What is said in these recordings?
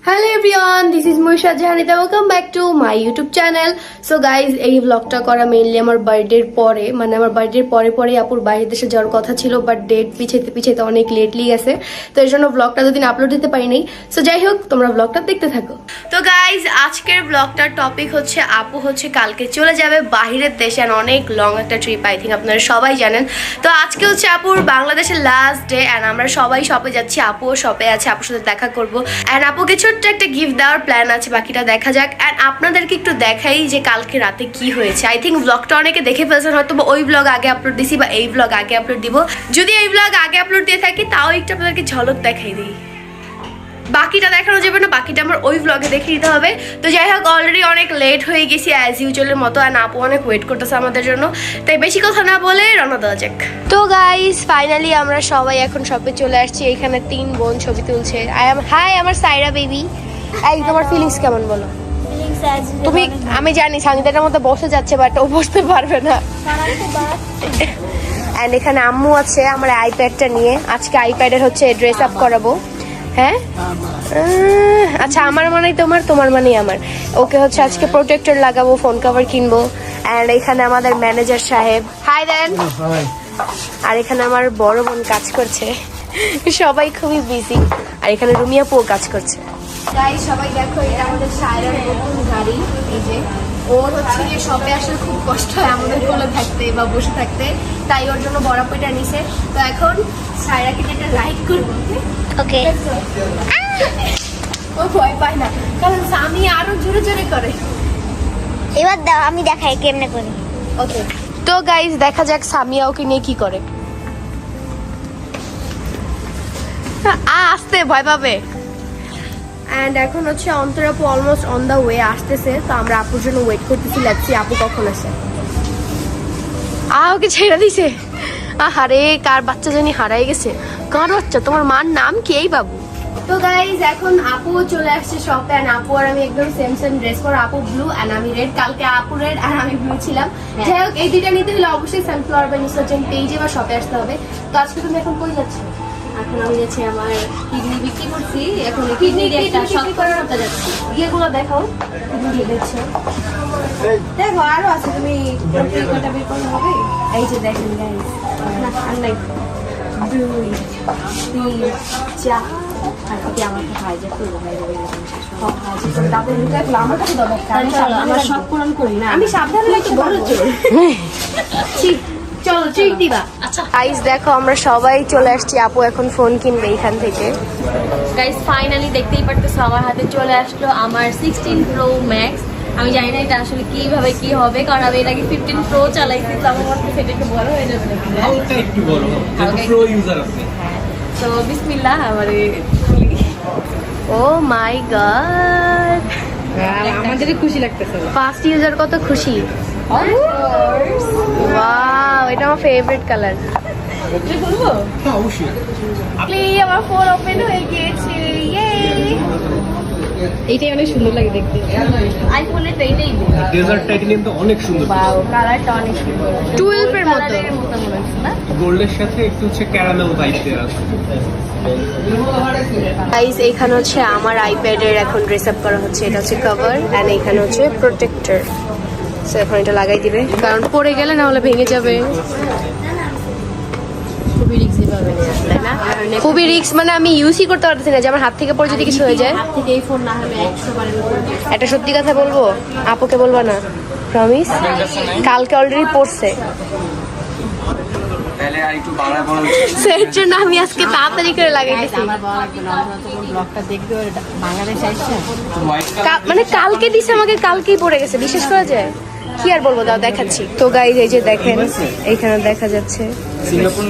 Hello everyone, this is Mursha Jahanita. Welcome back to my YouTube channel. So guys, এই vlogটা করা mainly আমার বার্থডের পরে, মানে আমার বার্থডের পরে আপুর বাইরের দেশে যাওয়ার কথা ছিল, বাট ডেট পিছাইতে অনেক লেটলি গেছে, তো এর জন্য vlogটা দুদিন আপলোড দিতে পারি নাই। সো যাই হোক, তোমরা vlogটা দেখতে থাকো। তো গাইজ, আজকের vlogটার টপিক হচ্ছে আপু হচ্ছে কালকে চলে যাবে বাইরের দেশে, আর অনেক লং একটা ট্রিপ, আই থিঙ্ক আপনারা সবাই জানেন। তো আজকে হচ্ছে আপুর বাংলাদেশের লাস্ট ডে, অ্যান্ড আমরা সবাই শপে যাচ্ছি, আপুও শপে আছে, আপুর সাথে দেখা করবো, অ্যান্ড আপুকে ছোট্ট একটা গিফট দেওয়ার প্ল্যান আছে, বাকিটা দেখা যাক। অ্যান্ড আপনাদেরকে একটু দেখাই যে কালকে রাতে কি হয়েছে। আই থিঙ্ক ব্লগটা অনেকে দেখে ফেলছেন, হয়তো ওই ব্লগ আগে আপলোড দিছি বা এই ব্লগ আগে আপলোড দিব। যদি এই ব্লগ আগে আপলোড দিয়ে থাকি তাও একটু আপনাদেরকে ঝলক দেখাই দিই, বাকিটা দেখানো যাবে না, বাকিটা আমার ওই ব্লগে দেখে দিতে হবে। তো যাই হোক, অলরেডি অনেক লেট হয়ে গেছি অ্যাজ ইউজুয়ালের মতো, আর আপু অনেক ওয়েট করতেছে আমাদের জন্য, তাই বেশি কথা না বলে রওনা দেওয়া যাক। তো গাইস, ফাইনালি আমরা সবাই এখন শপে চলে আসছি। এখানে 3 বোন ছবি তুলছে। হাই আমার সাইরা বেবি। এই তোমার ফিলিংস কেমন বলো? তুমি, আমি জানি সানিদাটার মধ্যে বসে যাচ্ছে, বাট ও বসতে পারবে না। এন্ড এখানে আম্মু আছে আমার আইপ্যাডটা নিয়ে, আজকে আইপ্যাডের হচ্ছে ড্রেস আপ করাবো। হ্যাঁ, আচ্ছা, আমার মানেই তোমার, তোমার মানেই আমার। ওকে হচ্ছে আজকে প্রোটেক্টর লাগাবো, ফোন কভার কিনবো। এন্ড এখানে আমাদের ম্যানেজার সাহেব, হাই দেন। আর এখানে আমার বড় বোন কাজ করছে, সবাই খুবই বিজি। আর এখানে রুমিয়া পো কাজ করছে। গাইস, সবাই দেখো, এটা আমাদের সায়রার নতুন গাড়ি। এই যে ওর হচ্ছে যে শপে আসলে খুব কষ্ট হয় আমাদের কোলে থাকতে বা বসে থাকতে, তাই ওর জন্য বড় পেটা নিছে। তো এখন সায়রাকে যেটা রাইড করবো, ওকে। ও ভয় পায় না, কারণ আমি আরো জোরে জোরে করে। এবার দাও, আমি দেখাই কেমনে করি। ওকে, তো গাইস দেখা যাক সামিয়া ওকে নিয়ে কি করে। আসতে ভয় পাবে। অ্যান্ড এখন হচ্ছে অন্তর আপু অলমোস্ট অন দ্য ওয়ে আসতেছে, তো আমরা আপুর জন্য ওয়েট করতেছি, লেটস সি আপু কখন আসে। ওকে ছেড়ে দিছে। আরে কার বাচ্চা জানি হারাই গেছে। কার বাচ্চা? তোমার মার নাম কি? এই বাবু। তো গাইজ, এখন আপু চলে আসছে শপে, এন্ড আপু আর আমি একদম সেম ড্রেস পরে, আপু ব্লু এন্ড আমি রেড। কালকে আপু রেড আর আমি ব্লু ছিলাম। যাই হোক, এই দুইটা নিতে হলে অবশ্যই সানফ্লাওয়ার বা নিউজ পেজে বা শপে আসতে হবে। তো আজকে তুমি এখন কই যাচ্ছ? এখন আমি যাচ্ছি আমার কিডনি বিক্রি করছি, এখন কিডনি একটা শখ করে করতে যাচ্ছি। ইয়েগুলো দেখাও, কিডনি দেখছো? দেখো আরো আছে, তুমি কটা বের করলে হবে। এই যে দেখেন গাইজ, আর নাই 2 3 4 আর কি আমার কাছে ভাই যাচ্ছে, ভাই যাবে তারপরে আমার কাছে দাও। আমার শখ পূরণ করি না, আমি সাবধানে একটু বড় চোর। চলো ট্রিট দিবা। আচ্ছা গাইস, দেখো আমরা সবাই চলে আসছি, আপু এখন ফোন কিনবে এখান থেকে। গাইস, ফাইনালি দেখতেই পারতেছো আমার হাতে চলে আসলো আমার 16 Pro Max। আমি জানি না এটা আসলে কিভাবে কি হবে, কারণ আমি এর আগে 15 Pro চালাইছি, তো আমার মনে হচ্ছে এটা একটু বড় হয়ে যাবে নাকি। হালকা একটু বড়, যেহেতু প্রো ইউজার আপনি। তো বিসমিল্লাহ, আমারে ও মাই গড, আমাদেরই খুশি লাগতেছে। ফার্স্ট ইউজার কত খুশি। ওয়াও, এটা আমার ফেভারিট কালার। বলবো হ্যাঁ, অবশ্যই। আমার ফোন ওপেন হয়ে গিয়েছে, ইয়ে। এইটাই অনেক সুন্দর লাগে দেখতে, আইফোনের তো এইটাই। ডেজার্ট টাইটানিয়াম তো অনেক সুন্দর। ওয়াও, কালারটা অনেক সুন্দর, 12 এর মতো। কালারের মতো মনে হচ্ছে না? গোল্ডের সাথে একটু হচ্ছে ক্যারামেল ভাইব দেওয়া আছে। গাইস, এখানে হচ্ছে আমার আইপ্যাডের এখন ড্রেস আপ করা হচ্ছে। এটা হচ্ছে কভার, এন্ড এখানে হচ্ছে প্রোটেক্টর। সো এখন এটা লাগাই দিবে, কারণ পড়ে গেলে না হলে ভেঙে যাবে। খুবই রিস্কি পাবে, তাই না? খুবই রিস্ক, মানে আমি ইউজই করতে পারতেছি না, যে আমার হাত থেকে পড়ে যদি কিছু হয়ে যায়। হাত থেকে এই ফোন না হলে 100 বারের উপর। একটা সত্যি কথা বলবো, আপুকে বলবো না, প্রমিস। কালকে অলরেডি পড়ছে, এর জন্য আমি আজকে তাড়াতাড়ি করে লাগাই দিছি। আমার বলা লাগবে না, আমরা তো ব্লগটা দেখবে, বাংলাদেশ আসছে। মানে কালকে দিছে আমাকে, কালকেই পড়ে গেছে, বিশ্বাস করা যায়? কি আর বলবো, দাও দেখাচ্ছি। তো গাইজ, এই যে দেখেন, এইখানে দেখা যাচ্ছে।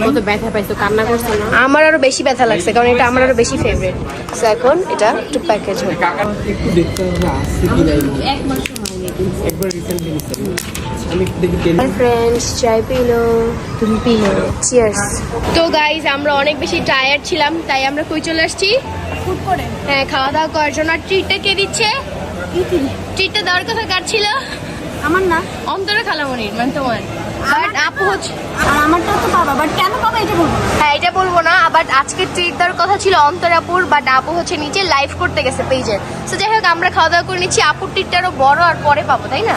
ও তো ব্যথা পাইছো, কান্না করছো না? আমার আরো বেশি ব্যথা লাগছে, কারণ এটা আমার আরো বেশি ফেভারিট। সো এখন এটা একটু প্যাকেজ হবে। একটু দেখতে হবে আসছে কি নাই। 1 মাস হয়নি কিন্তু। একবার রিসেন্টলি নিছি আমি, দেখি ফ্রেন্ডস, চাই পিলো, তুমি পিলো, চিয়ার্স। তো গাইজ, আমরা অনেক বেশি টায়ার্ড ছিলাম, তাই আমরা কই চলে আসছি? ফুড করে, হ্যাঁ, খাওয়া দাওয়া করার জন্য। আর ট্রিটটা কে দিচ্ছে? ট্রিটটা দেওয়ার কথা কার ছিল? আমার না, অন্তরে খালামণির, মানে তোমার। বাট আপু হচ্ছে আর আমারটা তো পাবা, বাট কেন পাবা এটা বলবো না। হ্যাঁ এটা বলবো না, বাট আজকে ট্রিট দেওয়ার কথা ছিল অন্তরাপুর, বাট আপু হচ্ছে নিচে লাইভ করতে গেছে পেজের। সো যাই হোক আমরা খাওয়া দাওয়া করে নিচ্ছি, আপুর ট্রিটটা আরো বড় আর পরে পাবো, তাই না?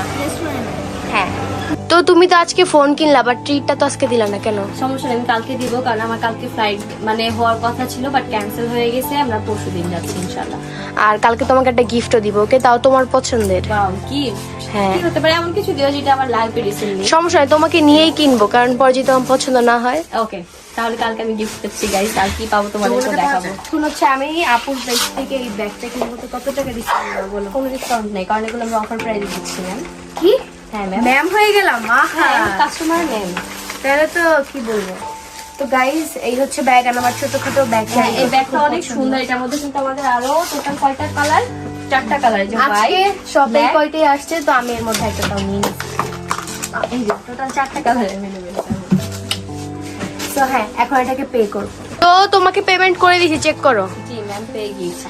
হ্যাঁ। তো তুমি তো আজকে ফোন কিনলা, বাট ট্রিটটা তো আজকে দিলা না কেন? সমস্যা নেই, আমি কালকে দিব, কারণ আমার কালকে ফ্লাইট মানে হওয়ার কথা ছিল, বাট ক্যান্সেল হয়ে গেছে। আমরা পরশু দিন যাচ্ছি ইনশাআল্লাহ। আর কালকে তোমাকে একটা গিফটও দিব, ওকে? তাও তোমার পছন্দের। ওয়াও, কি হ্যাঁ কি হতে পারে? এমন কিছু দিও যেটা আমার লাগবে রিসেন্টলি। সমস্যা নেই, তোমাকে নিয়েই কিনবো, কারণ পরে যদি তোমার পছন্দ না হয়। ওকে, তাহলে কালকে আমি গিফট করছি গাইস। আর কি পাবো তোমাদেরকে দেখাবো। এখন হচ্ছে আমি আপুর ব্যাগ থেকে এই ব্যাগটা কিনবো, তো কত টাকা ডিসকাউন্ট দেবো বলো? কোনো ডিসকাউন্ট নেই, কারণ এগুলো আমরা অফার প্রাইসে দিচ্ছি ম্যাম। কি হ্যাঁ ম্যাম, ম্যাম হয়ে গেলাম? Customer ma'am. তাহলে তো কি বলবো। তো গাইস এই হচ্ছে ব্যাগ, আর আমার ছোটখাটো ব্যাগ। হ্যাঁ, এই ব্যাগটা অনেক সুন্দর। এটার মধ্যে কিন্তু আমাদের আরো টোটাল কয়টা কালার? 4টা কালার। যে আজকে হোয়াইট, সবে black, কয়টাই আসছে, তো আমি এর মধ্যে একটা তাও নিয়ে নিচ্ছি। এই যে টোটাল 4টা কালার अवेलेबल। তো হ্যাঁ এখন এটাকে পে করব। তো তোমাকে পেমেন্ট করে দিয়েছি, চেক করো। জি ম্যাম, পেয়ে গিয়েছি।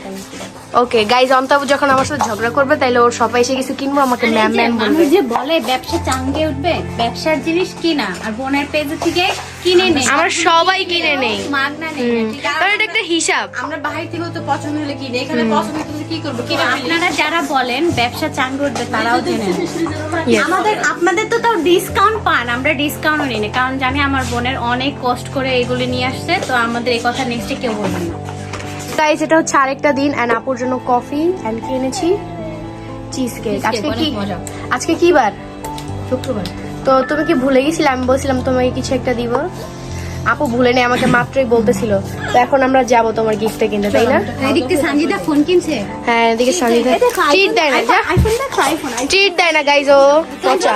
ওকে গাইজ, অন্তাবু যখন আমার সাথে ঝগড়া করবে তাইলে ওর সবাই এসে কিছু কিনবো, আমাকে ম্যাম ম্যাম বলবে। মানুষ যে বলে ব্যবসা চাঙ্গে উঠবে, ব্যবসার জিনিস কিনা আর বোনের পেজ থেকে কিনে নেই, আমার সবাই কিনে নেই, মাগনা নেই। ঠিক আছে? কারণ এটা একটা হিসাব। আমরা বাহির থেকেও তো পছন্দ হলে কিনে, এখানে পছন্দ হলে কি করবো? আপনারা যারা বলেন ব্যবসা চাঙ্গে উঠবে তারাও জেনে নেন। Yes. আপনাদের তো তাও ডিসকাউন্ট পান, আমরা ডিসকাউন্টও নিই না, কারণ জানি আমার বোনের অনেক কষ্ট করে এগুলি নিয়ে আসছে, তো আমাদের এই কথা নেক্সটে কেউ বলবে না। গাইজ এটা হচ্ছে আরেকটা দিন, এন্ড আপুর জন্য কফি এন্ড কি এনেছি, চিজ কেক। আজকে কি, মজা। আজকে কি বার? শুক্রবার। তো তুমি কি ভুলে গেছিলে? আমি বলছিলাম তোমাকে কিছু একটা দিব, আপু ভুলে নেই, আমাকে মাত্রই বলতেছিল। তো এখন আমরা যাবো তোমার গিফটটা কিনতে, তাই না? এদিকে সঞ্জিদা ফোন কিনছে। হ্যাঁ এদিকে সঞ্জিতা ট্রিট দেয় না, যা আইফোন দেখো, আইফোন। ট্রিট দেয় না গাইজ, ও পচা।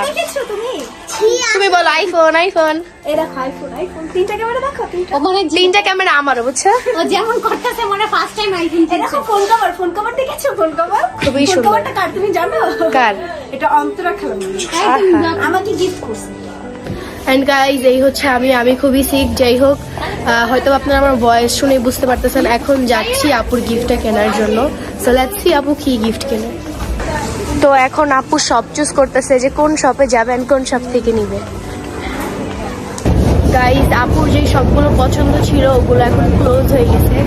তুমি বলো আইফোন আইফোন। তিনটা ক্যামেরা দেখো, ও মনে তিনটা ক্যামেরা আমারও, বুঝছো? ও যেমন করতেছে মনে ফার্স্ট টাইম আইফোন কিনছে। ফোন কভার দেখেছো? ফোন কভার খুবই ফোন সুন্দর। কভারটা কার তুমি জানো? কার? এটা অন্তরা খেলো আমাকে গিফট করছে। এন্ড গাইজ এই হচ্ছে আমি খুবই সিক। যাই হোক, হয়তো আপনারা আমার ভয়েস শুনে বুঝতে পারতেছেন। এখন যাচ্ছি আপুর গিফটটা কেনার জন্য। সো লেটস সি আপু কি গিফট কেনে। তো এখন আপু শপ চুজ করতেছে যে কোন শপে যাবেন, কোন শপ থেকে নিবে। গাইজ আপুর যে সবগুলো পছন্দ ছিল ওগুলো এখন ক্লোজ হয়ে গেছে।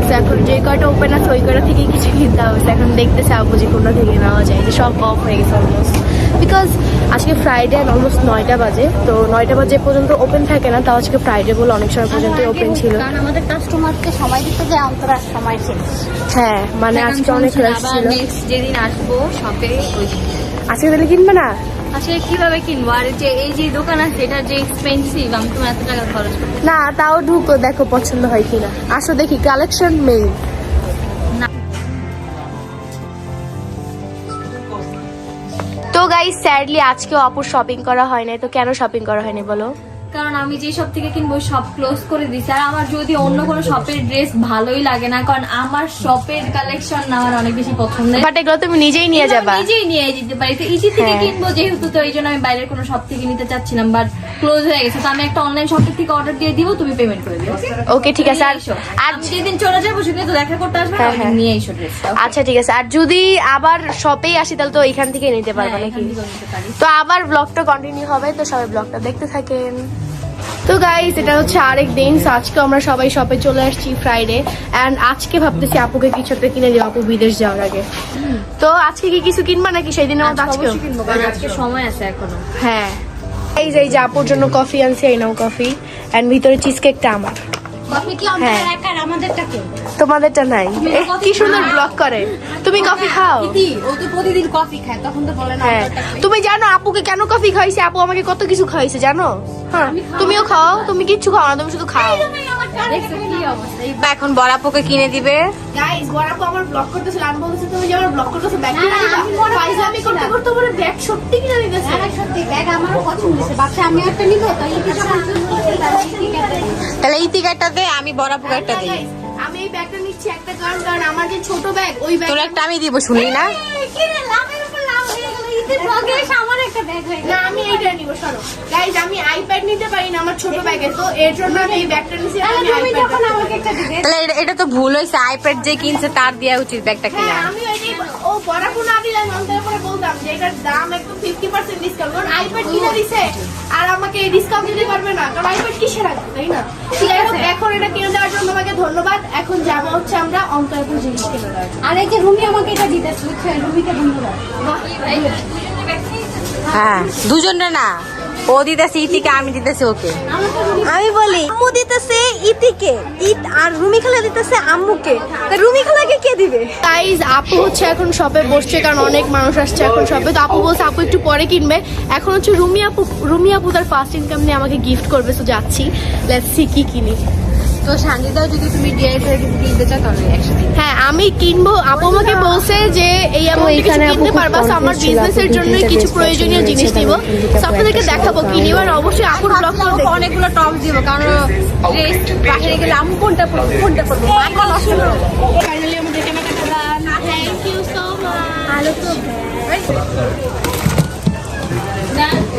তো এখন যে কয়টা ওপেন আছে ওই কয়টা থেকে কিছু কিনতে হবে। এখন দেখতেছে আপু যে কোনটা থেকে নেওয়া যায়, যে সব অফ হয়ে গেছে অলমোস্ট। বিকজ আজকে ফ্রাইডে অলমোস্ট 9টা বাজে, তো 9টা বাজে পর্যন্ত ওপেন থাকে না, তাও আজকে ফ্রাইডে বলে অনেক সময় পর্যন্ত ওপেন ছিল। কারণ আমাদের কাস্টমারকে সময় দিতে যে অন্তরার সময় শেষ। হ্যাঁ মানে আজকে অনেক রাশ ছিল। নেক্সট যেদিন আসবো শপে, ওই দিন আজকে তাহলে কিনবে না? আসলে কিভাবে কিনবো? আর যে এই যে দোকান আছে এটা যে এক্সপেন্সিভ, আমি তোমার এত টাকা খরচ করবো না, তাও ঢুকো, দেখো পছন্দ হয় কিনা। আসো দেখি, কালেকশন মেইন। তো গাইস স্যাডলি আজকেও আপুর শপিং করা হয় নাই। তো কেন শপিং করা হয়নি বলো? কারণ আমি যে শপ থেকে কিনবো সব ক্লোজ করে দিছি। আর আমার যদি অন্য কোনো শপের ড্রেস ভালোই লাগে না, কারণ আমার শপের কালেকশন না আমার অনেক বেশি পছন্দের। বাট এগুলো তুমি নিজেই নিয়ে এগুলো যাবা। আমি নিজেই নিয়ে যেতে পারি, তো ইজি থেকে হ্যাঁ। কিনবো যেহেতু, তো এই জন্য আমি বাইরের কোনো শপ থেকে নিতে চাচ্ছিলাম, বাট ক্লোজ হয়ে গেছে। তো আমি একটা অনলাইন শপের থেকে অর্ডার দিয়ে দিব, তুমি পেমেন্ট করে দিও। ওকে ঠিক আছে। আর আর যেদিন চলে যাবো সেদিন তো দেখা করতে আসবে, হ্যাঁ, ওই দিন হ্যাঁ। নিয়ে এসো ড্রেসটা। আচ্ছা ঠিক আছে। আর যদি আবার শপেই আসি তাহলে তো এখান থেকে নিতে পারবে নাকি? তো আবার ব্লগটা কন্টিনিউ হবে, তো সবাই ব্লগটা দেখতে থাকেন। তো গাইস এটা হচ্ছে আরেক দিন। So, আজকে আমরা সবাই শপে চলে আসছি ফ্রাইডে, এন্ড আজকে ভাবতেছি আপুকে কিছু একটা কিনে দেবো আপু বিদেশ যাওয়ার আগে। তো আজকে কি কিছু কিনবা নাকি সেই দিনের মতো আজকে? অবশ্যই কিনবো, কারণ আজকে সময় আছে এখনো। হ্যাঁ এই যে আপুর জন্য কফি আনছি, এই নাও কফি, এন্ড ভিতরে চিজ কেকটা আমার, কফি কি হ্যাঁ। অন্তরার একার, আমাদেরটা কে? তোমাদেরটা নাই। এ, কি সুন্দর ব্লগ করে। তুমি কফি খাও? কি ও তো প্রতিদিন কফি খায়, তখন তো বলে না হ্যাঁ অন্তরারটা কে? তুমি জানো আপুকে কেন কফি খাইছে? আপু আমাকে কত কিছু খাইছে জানো? হ্যাঁ তুমিও খাও। তুমি কিচ্ছু খাও না, তুমি শুধু খাও। দেখছো কি অবস্থা? এই এখন বড়াপুকে কিনে দিবে। গাইস বড়াপু আমার ব্লগ করতেছিল, আমি বলতেছি তুমি যে আমার ব্লগ করতেছো ব্যাগ না, না, আমি বড়াপু ফাইজলামি করতে করছিলাম। করতে আমার ব্যাগ সত্যি কিনে দিতেছে। না, সত্যি ব্যাগ আমারও পছন্দ হয়েছে। বাচ্চা আমি একটা নিব, তাহলে কি তাহলে এই টিকারটাতে আমি বড়াপুকে একটা দিই। Guys, আমি এই ব্যাগটা নিচ্ছি একটা কারণ আমার যে ছোট ব্যাগ ওই ব্যাগ তোর একটা আমি দিব, শুনলি না? কি রে, লাভের উপর লাভ হয়ে গেল। ঈদের ব্লগে এসে আমার একটা ব্যাগ হয়ে না আমি এইটা নিব সরো গাইজ আমি আইপ্যাড নিতে পারি না আমার ছোট ব্যাগে তো এর জন্য আমি এই ব্যাগটা নিছি আমি তুমি আইপ্যাড যখন আমাকে একটা দিবে তাহলে এটা তো ভুল হয়েছে, আইপ্যাড যে কিনছে তার দেওয়া উচিত ব্যাগটা কিনা। হ্যাঁ আমি ওইটাই ও পড়াশোনা না দিলে আমি অন্তরে পরে বলতাম যে এটার দাম একদম 50% ডিসকাউন্ট কারণ আইপ্যাড কিনে দিছে আর আমাকে এই ডিসকাউন্ট দিতে পারবে না কারণ আইপ্যাড কিসে রাখবে তাই না ঠিক আছে এখন এটা কিনে দেওয়ার জন্য তোমাকে ধন্যবাদ এখন যাবো হচ্ছে আমরা অন্তরপুর জিনিস কিনে দেওয়ার জন্য। আর এই যে রুমি আমাকে এটা দিতেছে রুমিকে ধন্যবাদ। হ্যাঁ দুজনে না, ও দিতেছে ইতিকে, আমি দিতেছি ওকে। আমি বলি আম্মু দিতেছে ইতিকে, ইত আর রুমি খালা দিতেছে আম্মুকে, তা রুমি খালাকে কে দিবে? গাইজ আপু হচ্ছে এখন শপে বসছে কারণ অনেক মানুষ আসছে এখন শপে, তো আপু বলছে আপু একটু পরে কিনবে। এখন হচ্ছে রুমি আপু তার ফার্স্ট ইনকাম নিয়ে আমাকে গিফট করবে, তো যাচ্ছি, লেটস সি কি কিনি। তো সানজিদাও যদি তুমি ডিআই থেকে কিনতে চাও তাহলে একসাথে। হ্যাঁ আমি কিনবো, আপু আমাকে বলছে যে এই অ্যামাউন্টে কিছু কিনতে পারবা, তো আমার বিজনেসের জন্য কিছু প্রয়োজনীয় জিনিস নিব, তো আপনাদেরকে দেখাবো কি নিব। আর অবশ্যই আপুর ব্লগ অনেকগুলো টপ দিব, কারণ ড্রেস বাইরে গেলে আমি কোনটা পরবো কোনটা পরবো মাথা নষ্ট হবে। ফাইনালি আমাদের কেনাকাটা done. Thank you so much.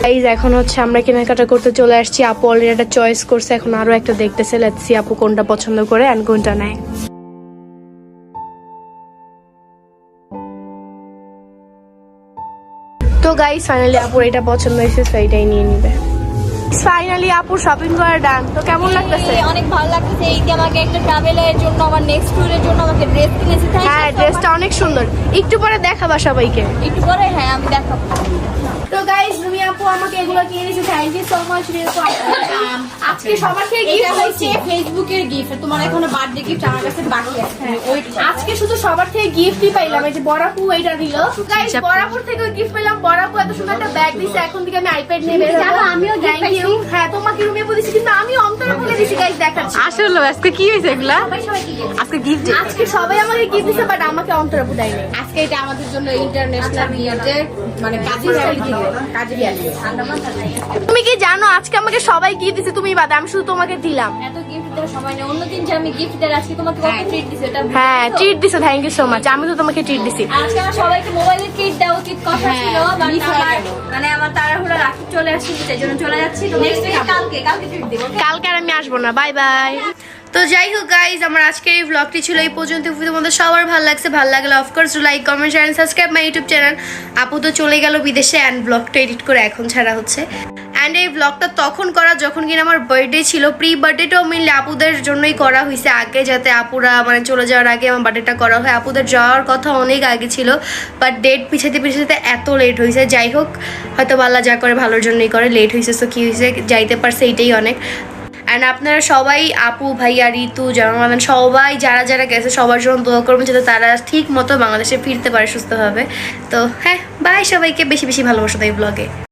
Guys এখন হচ্ছে আমরা কেনাকাটা করতে চলে আসছি, আপু অলরেডি একটা চয়েস করছে, এখন আরো একটা দেখতেছে, লেটস সি আপু কোনটা পছন্দ করে এন্ড কোনটা নেয়। তো গাইজ ফাইনালি আপুর এটা পছন্দ হয়েছে, তো এটাই নিয়ে নিবে। ফাইনালি আপুর শপিং করা ডান, তো কেমন লাগতেছে? অনেক ভালো লাগতেছে। এই যে আমাকে একটা ট্রাভেলের জন্য আমার নেক্সট ট্যুরের জন্য আমাকে ড্রেস কিনেছি। হ্যাঁ ড্রেসটা অনেক সুন্দর, একটু পরে দেখাবা সবাইকে। একটু পরে হ্যাঁ আমি দেখাবো। তো গাইস রুমি আপু আমাকে এগুলো কিনে দিয়েছে, thank you so much Rumi আপু। আজকে সবার থেকে গিফট হচ্ছে ফেসবুকের গিফট, তোমার এখনো বার্থডে গিফট আমার কাছে বাকি আছে। আজকে শুধু সবার থেকে গিফটই পাইলাম, এই যে বড়াপু এইটা দিল। গাইস বড়াপুর থেকে গিফট পেলাম, বড়াপু এত সুন্দর একটা ব্যাগ দিছে, এখন থেকে আমি আইপ্যাড নিয়ে বের হবো। আমিও gift থ্যাংক ইউ। হ্যাঁ তোমাকে রুমি আপু দিছি, কিন্তু আমি অন্তরে বলে দিছি গাইস, দেখাচ্ছি আসলে আজকে কি হয়েছে এগুলা? সবাই কি গিফট আজকে গিফট আজকে সবাই আমাকে গিফট দিছে বাট আমাকে অন্তরে আপু দেয়নি। আজকে এটা আমাদের জন্য ইন্টারন্যাশনাল বিয়ারডে মানে কাজের তুমি কি জানো আজকে আমাকে সবাই গিফট দিছে, তুমি বাদে, আমি শুধু তোমাকে দিলাম। এত গিফট দেওয়ার সময় নেই, অন্যদিন যে আমি গিফট দেয় আজকে তোমাকে কত ট্রিট দিছি এটা হ্যাঁ ট্রিট দিছে, থ্যাংক ইউ সো মাচ, আমি তো তোমাকে ট্রিট দিছি। আজকে আমার সবাইকে মোবাইলের ট্রিট দেওয়া উচিত কথা ছিল, বাট আমার মানে আমার তাড়াহুড়া রাখি চলে আসছি, সেই জন্য চলে যাচ্ছি। তো নেক্সট কালকে ট্রিট দেবো। কালকে আর আমি আসবো না, বাই বাই। তো যাই হোক গাইজ, আমার আজকের এই ব্লগটি ছিল এই পর্যন্ত। তোমাদের সবার ভালো লাগছে, ভালো লাগলে of course like comment share subscribe my YouTube channel. আপু তো চলে গেল বিদেশে অ্যান্ড ব্লগটা এডিট করে এখন ছাড়া হচ্ছে। অ্যান্ড এই ব্লগটা তখন করা যখন কিনা আমার বার্থডে ছিল, প্রি বার্থডেটাও মিললে আপুদের জন্যই করা হয়েছে আগে, যাতে আপুরা মানে চলে যাওয়ার আগে আমার বার্থডেটা করা হয়। আপুদের যাওয়ার কথা অনেক আগে ছিল, বাট ডেট পিছাতে পিছাতে এত লেট হয়েছে। যাই হোক, হয়তো আল্লাহ যা করে ভালোর জন্যই করে, লেট হয়েছে তো কী হয়েছে, যাইতে পারছে এইটাই অনেক। অ্যান্ড আপনারা সবাই আপু ভাইয়া ঋতু জামান সবাই যারা যারা গেছে সবার জন্য দোয়া করবেন যাতে তারা ঠিক মতো বাংলাদেশে ফিরতে পারে সুস্থভাবে। তো হ্যাঁ বাই সবাইকে, বেশি বেশি ভালোবাসা দেয় ব্লগে।